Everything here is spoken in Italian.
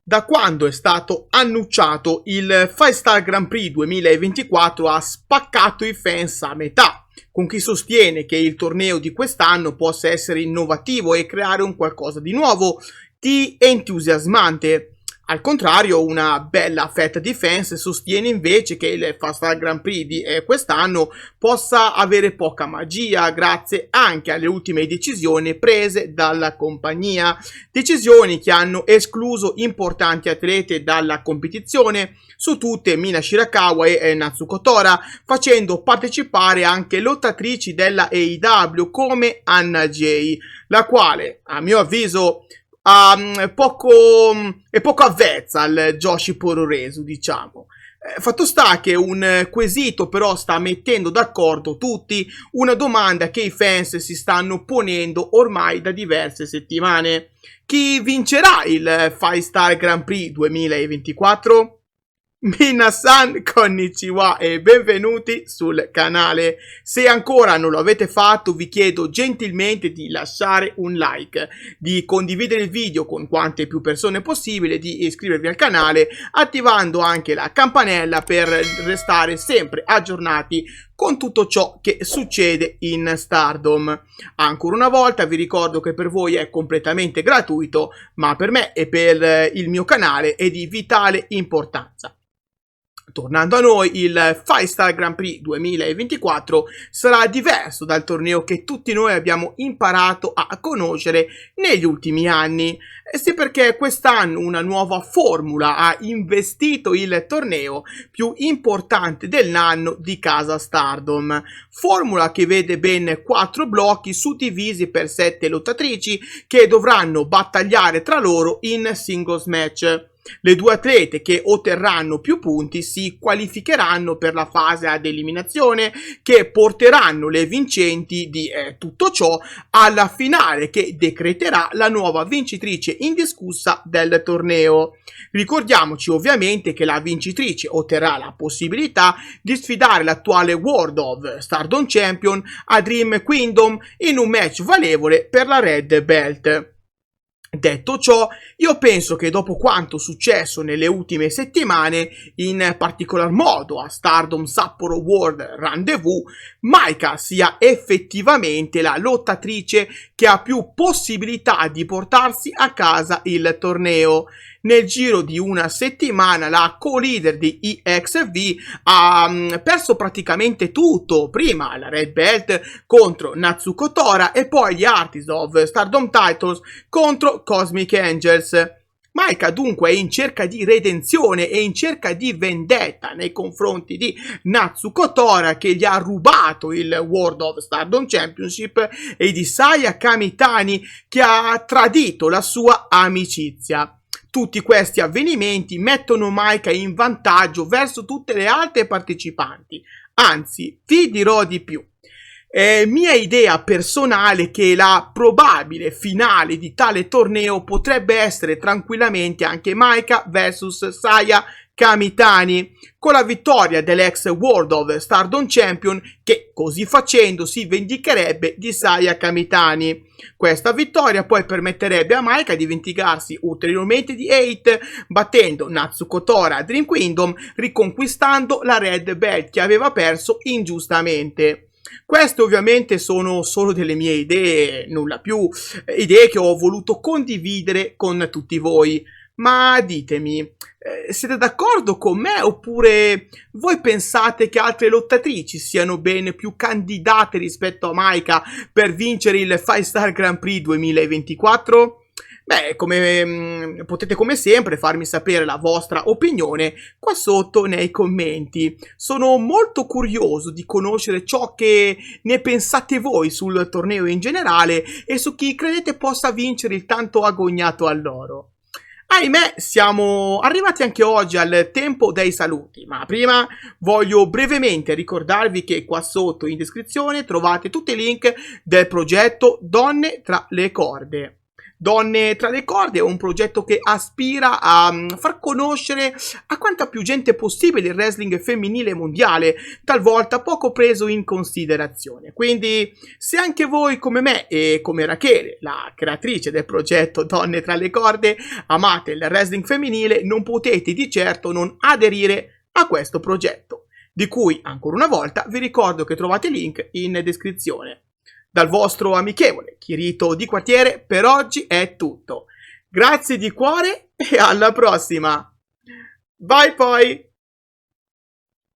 Da quando è stato annunciato il 5-Star Grand Prix 2024 ha spaccato i fans a metà, con chi sostiene che il torneo di quest'anno possa essere innovativo e creare un qualcosa di nuovo, di entusiasmante. Al contrario, una bella fetta di fans sostiene invece che il 5-Star Grand Prix di quest'anno possa avere poca magia grazie anche alle ultime decisioni prese dalla compagnia, decisioni che hanno escluso importanti atlete dalla competizione, su tutte Mina Shirakawa e Natsuko Tora, facendo partecipare anche lottatrici della AEW come Anna Jay, la quale, a mio avviso, è poco avvezza al Joshi Puroresu, diciamo. Fatto sta che un quesito però sta mettendo d'accordo tutti, una domanda che i fans si stanno ponendo ormai da diverse settimane. Chi vincerà il 5-Star Grand Prix 2024? Minasan, konnichiwa e benvenuti sul canale. Se ancora non lo avete fatto, vi chiedo gentilmente di lasciare un like, di condividere il video con quante più persone possibile, di iscrivervi al canale, attivando anche la campanella per restare sempre aggiornati con tutto ciò che succede in Stardom. Ancora una volta vi ricordo che per voi è completamente gratuito, ma per me e per il mio canale è di vitale importanza. Tornando a noi, il 5-Star Grand Prix 2024 sarà diverso dal torneo che tutti noi abbiamo imparato a conoscere negli ultimi anni. Sì, perché quest'anno una nuova formula ha investito il torneo più importante dell'anno di casa Stardom. Formula che vede ben 4 blocchi suddivisi per 7 lottatrici che dovranno battagliare tra loro in singles match. Le due atlete che otterranno più punti si qualificheranno per la fase ad eliminazione, che porteranno le vincenti di tutto ciò alla finale che decreterà la nuova vincitrice indiscussa del torneo. Ricordiamoci ovviamente che la vincitrice otterrà la possibilità di sfidare l'attuale World of Stardom Champion a Dream Kingdom in un match valevole per la Red Belt. Detto ciò, io penso che dopo quanto successo nelle ultime settimane, in particolar modo a Stardom Sapporo World Rendezvous, Maika sia effettivamente la lottatrice che ha più possibilità di portarsi a casa il torneo. Nel giro di una settimana la co-leader di EXV ha perso praticamente tutto, prima la Red Belt contro Natsuko Tora e poi gli Artists of Stardom Titles contro Cosmic Angels. Maika dunque è in cerca di redenzione e in cerca di vendetta nei confronti di Natsuko Tora, che gli ha rubato il World of Stardom Championship, e di Saya Kamitani, che ha tradito la sua amicizia. Tutti questi avvenimenti mettono Maika in vantaggio verso tutte le altre partecipanti. Anzi, vi dirò di più. Mia idea personale che la probabile finale di tale torneo potrebbe essere tranquillamente anche Maika vs Saya Kamitani, con la vittoria dell'ex World of Stardom Champion, che così facendo si vendicherebbe di Saya Kamitani. Questa vittoria poi permetterebbe a Maika di vendicarsi ulteriormente di Hate, battendo Natsuko Tora a Dream Kingdom, riconquistando la Red Belt che aveva perso ingiustamente. Queste ovviamente sono solo delle mie idee, nulla più, idee che ho voluto condividere con tutti voi. Ma ditemi, siete d'accordo con me oppure voi pensate che altre lottatrici siano ben più candidate rispetto a Maika per vincere il 5-Star Grand Prix 2024? Beh, potete come sempre farmi sapere la vostra opinione qua sotto nei commenti. Sono molto curioso di conoscere ciò che ne pensate voi sul torneo in generale e su chi credete possa vincere il tanto agognato all'oro. Ahimè, siamo arrivati anche oggi al tempo dei saluti, ma prima voglio brevemente ricordarvi che qua sotto in descrizione trovate tutti i link del progetto Donne tra le corde. Donne tra le corde è un progetto che aspira a far conoscere a quanta più gente possibile il wrestling femminile mondiale, talvolta poco preso in considerazione. Quindi, se anche voi come me e come Rachele, la creatrice del progetto Donne tra le corde, amate il wrestling femminile, non potete di certo non aderire a questo progetto, di cui ancora una volta vi ricordo che trovate il link in descrizione. Dal vostro amichevole Kirito di quartiere per oggi è tutto. Grazie di cuore e alla prossima. Bye poi!